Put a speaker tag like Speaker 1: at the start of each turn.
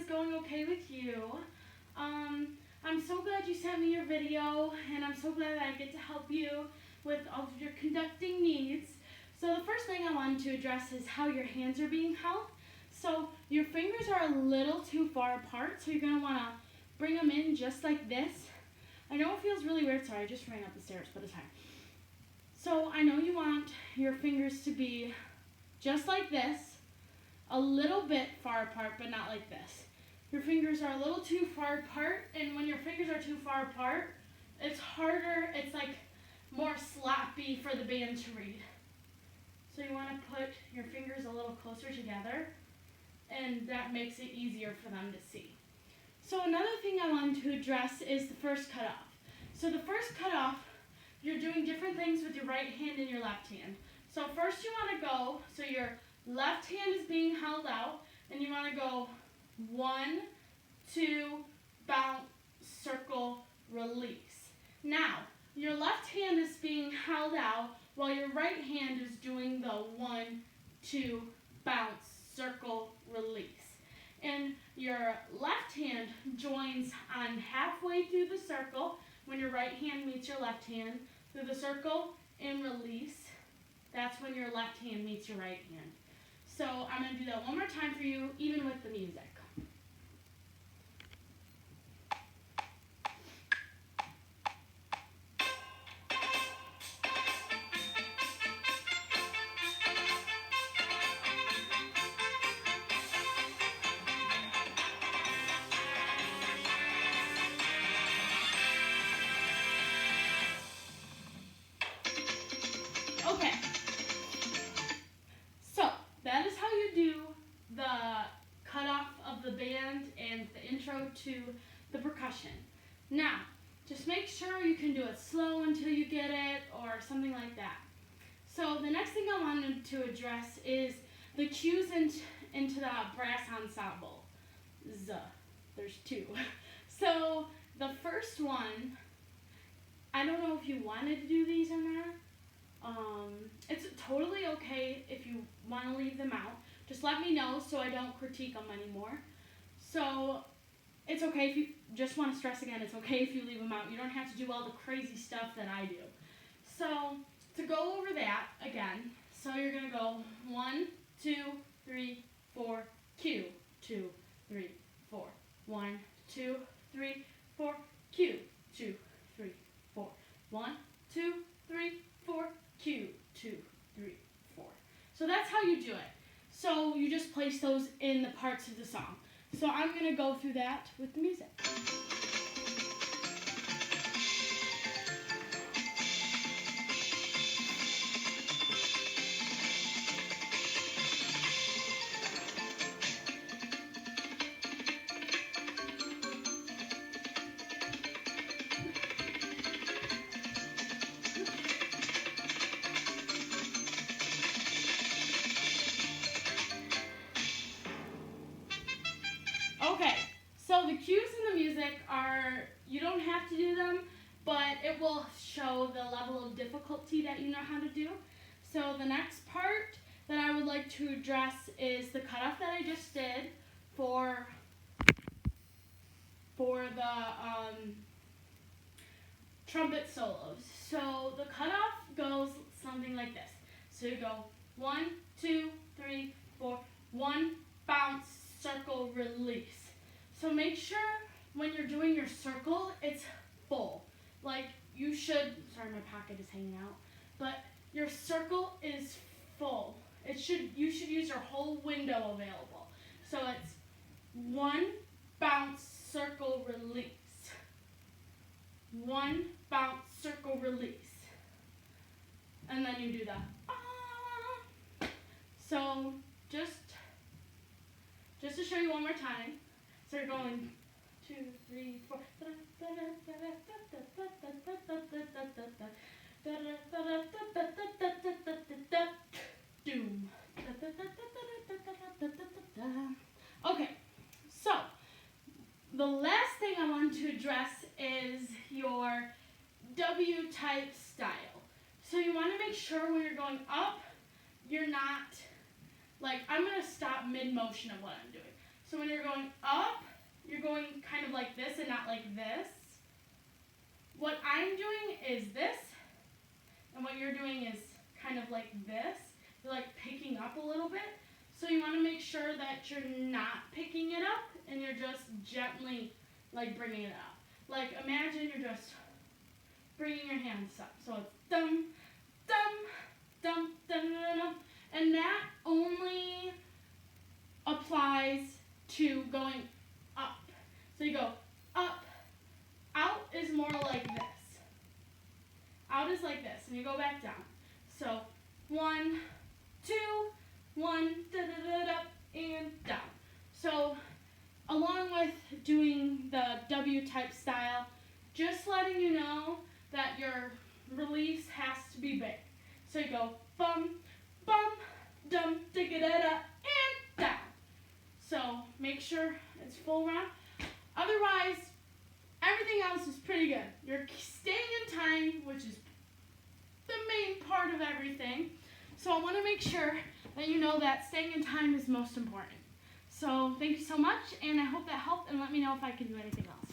Speaker 1: going okay with you. I'm so glad you sent me your video, and I'm so glad that I get to help you with all of your conducting needs. So the first thing I wanted to address is how your hands are being held. So your fingers are a little too far apart, so you're going to want to bring them in just like this. I know it feels really weird, sorry, I just ran up the stairs, but it's fine. So I know you want your fingers to be just like this, a little bit far apart, but not like this. Your fingers are a little too far apart, and when your fingers are too far apart, it's harder, it's like more sloppy for the band to read. So you want to put your fingers a little closer together, and that makes it easier for them to see. So another thing I wanted to address is the first cutoff. So the first cutoff, you're doing different things with your right hand and your left hand. So first you want to go, so your left hand is being held out, and you want to go 1, 2, bounce, circle, release. Now, your left hand is being held out while your right hand is doing the 1, 2, bounce, circle, release. And your left hand joins on halfway through the circle when your right hand meets your left hand through the circle and release. That's when your left hand meets your right hand. So I'm going to do that one more time for you, even with the music. Okay, so that is how you do the cutoff of the band and the intro to the percussion. Now, just make sure you can do it slow until you get it or something like that. So the next thing I wanted to address is the cues into the brass ensemble. There's 2. So the first one, I don't know if you wanted to do these or not. It's totally okay if you want to leave them out. Just let me know so I don't critique them anymore. So it's okay if you just want to stress again, it's okay if you leave them out. You don't have to do all the crazy stuff that I do. So to go over that again, so you're going to go 1, 2, 3, 4, Q, 2, 3, 4. 1, 2, 3, 4, Q, 2, 3, 4. 1, 2, 3, 4, Q, 2, 3, 4. So that's how you do it. So you just place those in the parts of the song. So I'm going to go through that with the music. Okay, so the cues in the music are, you don't have to do them, but it will show the level of difficulty that you know how to do. So the next part that I would like to address is the cutoff that I just did for the trumpet solos. So the cutoff goes something like this. So you go 1, 2, 3, 4, 1, bounce, circle, release. So make sure when you're doing your circle, it's full. Like you should, sorry my pocket is hanging out, but your circle is full. You should use your whole window available. So it's 1, bounce, circle, release. 1, bounce, circle, release. And then you do the ah. So just to show you one more time. So you're going 2, 3, 4. Doom. Okay, so the last thing I want to address is your W-type style. So you want to make sure when you're going up, you're not, like, I'm going to stop mid-motion of what I'm doing. So when you're going up, you're going kind of like this and not like this. What I'm doing is this, and what you're doing is kind of like this. You're like picking up a little bit. So you want to make sure that you're not picking it up and you're just gently like bringing it up. Like imagine you're just bringing your hands up. So it's dum, dum, dum, dum, dum, dum. And that only applies to going up. So you go up. Out is more like this. Out is like this, and you go back down. So 1, 2, 1, da da da da, and down. So along with doing the W type style, just letting you know that your release has to be big. So you go bum, bum, dum, digga da da, and down. So make sure it's full round. Otherwise, everything else is pretty good. You're staying in time, which is the main part of everything. So I want to make sure that you know that staying in time is most important. So thank you so much, and I hope that helped, and let me know if I can do anything else.